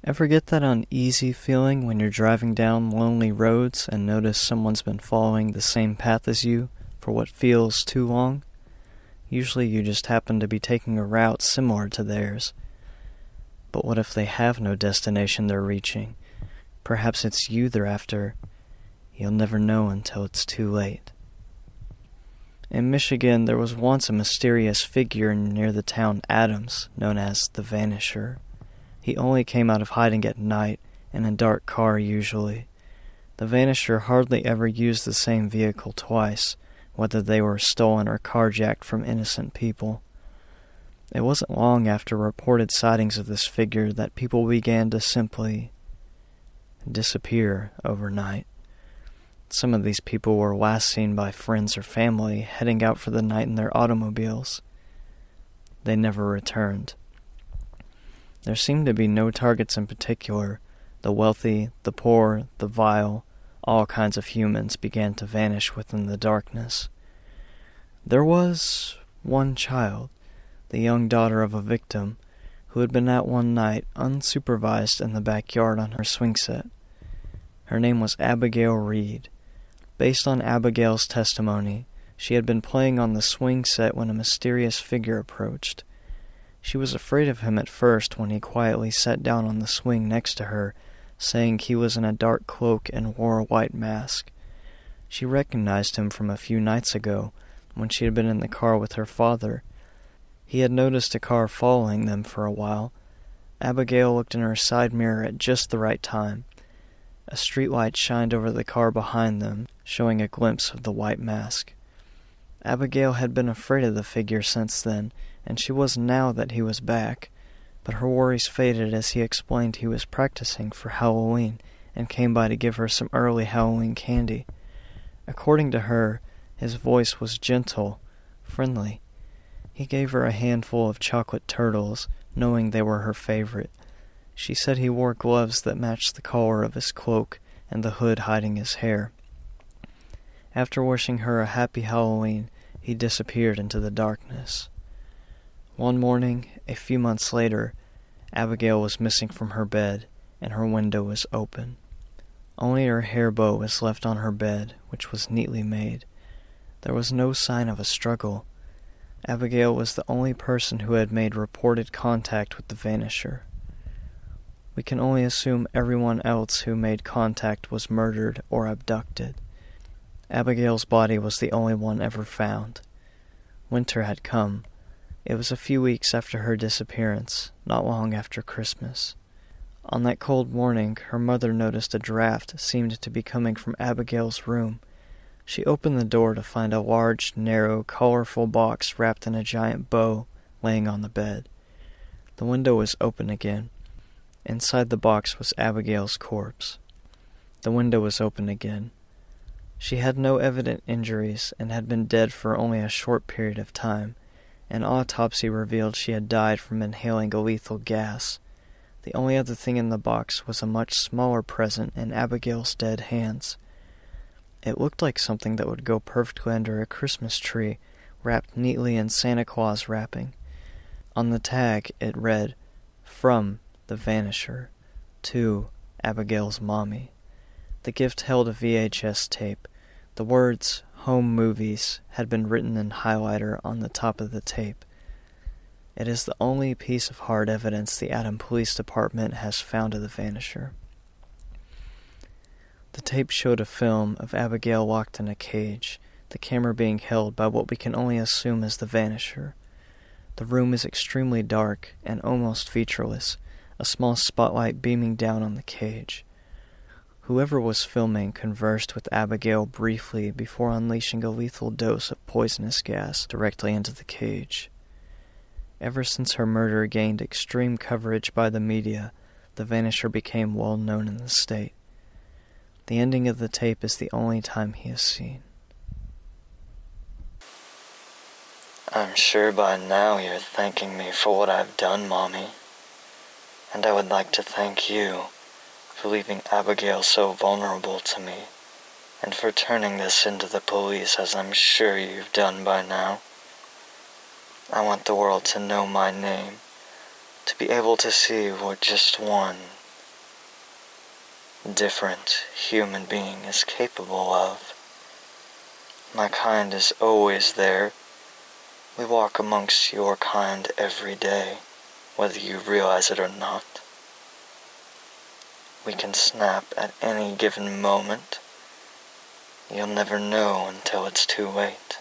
Ever get that uneasy feeling when you're driving down lonely roads and notice someone's been following the same path as you for what feels too long? Usually you just happen to be taking a route similar to theirs. But what if they have no destination they're reaching? Perhaps it's you they're after. You'll never know until it's too late. In Michigan, there was once a mysterious figure near the town Adams, known as the Vanisher. He only came out of hiding at night, in a dark car usually. The Vanisher hardly ever used the same vehicle twice, whether they were stolen or carjacked from innocent people. It wasn't long after reported sightings of this figure that people began to simply disappear overnight. Some of these people were last seen by friends or family heading out for the night in their automobiles. They never returned. There seemed to be no targets in particular. The wealthy, the poor, the vile, all kinds of humans began to vanish within the darkness. There was one child, the young daughter of a victim, who had been out one night unsupervised in the backyard on her swing set. Her name was Abigail Reed. Based on Abigail's testimony, she had been playing on the swing set when a mysterious figure approached. She was afraid of him at first when he quietly sat down on the swing next to her, saying he was in a dark cloak and wore a white mask. She recognized him from a few nights ago, when she had been in the car with her father. He had noticed a car following them for a while. Abigail looked in her side mirror at just the right time. A streetlight shined over the car behind them, showing a glimpse of the white mask. Abigail had been afraid of the figure since then, and she was now that he was back, but her worries faded as he explained he was practicing for Halloween and came by to give her some early Halloween candy. According to her, his voice was gentle, friendly. He gave her a handful of chocolate turtles, knowing they were her favorite. She said he wore gloves that matched the collar of his cloak and the hood hiding his hair. After wishing her a happy Halloween, he disappeared into the darkness. One morning, a few months later, Abigail was missing from her bed, and her window was open. Only her hair bow was left on her bed, which was neatly made. There was no sign of a struggle. Abigail was the only person who had made reported contact with the Vanisher. We can only assume everyone else who made contact was murdered or abducted. Abigail's body was the only one ever found. Winter had come. It was a few weeks after her disappearance, not long after Christmas. On that cold morning, her mother noticed a draft seemed to be coming from Abigail's room. She opened the door to find a large, narrow, colorful box wrapped in a giant bow laying on the bed. The window was open again. Inside the box was Abigail's corpse. The window was open again. She had no evident injuries and had been dead for only a short period of time. An autopsy revealed she had died from inhaling a lethal gas. The only other thing in the box was a much smaller present in Abigail's dead hands. It looked like something that would go perfectly under a Christmas tree, wrapped neatly in Santa Claus wrapping. On the tag it read, "From the Vanisher, to Abigail's mommy." The gift held a VHS tape. The words, "Home Movies," had been written in highlighter on the top of the tape. It is the only piece of hard evidence the Adam Police Department has found of the Vanisher. The tape showed a film of Abigail locked in a cage, the camera being held by what we can only assume is the Vanisher. The room is extremely dark and almost featureless, a small spotlight beaming down on the cage. Whoever was filming conversed with Abigail briefly before unleashing a lethal dose of poisonous gas directly into the cage. Ever since her murder gained extreme coverage by the media, the Vanisher became well known in the state. The ending of the tape is the only time he is seen. I'm sure by now you're thanking me for what I've done, Mommy. And I would like to thank you for leaving Abigail so vulnerable to me, and for turning this into the police, as I'm sure you've done by now. I want the world to know my name, to be able to see what just one different human being is capable of. My kind is always there. We walk amongst your kind every day, whether you realize it or not. We can snap at any given moment. You'll never know until it's too late.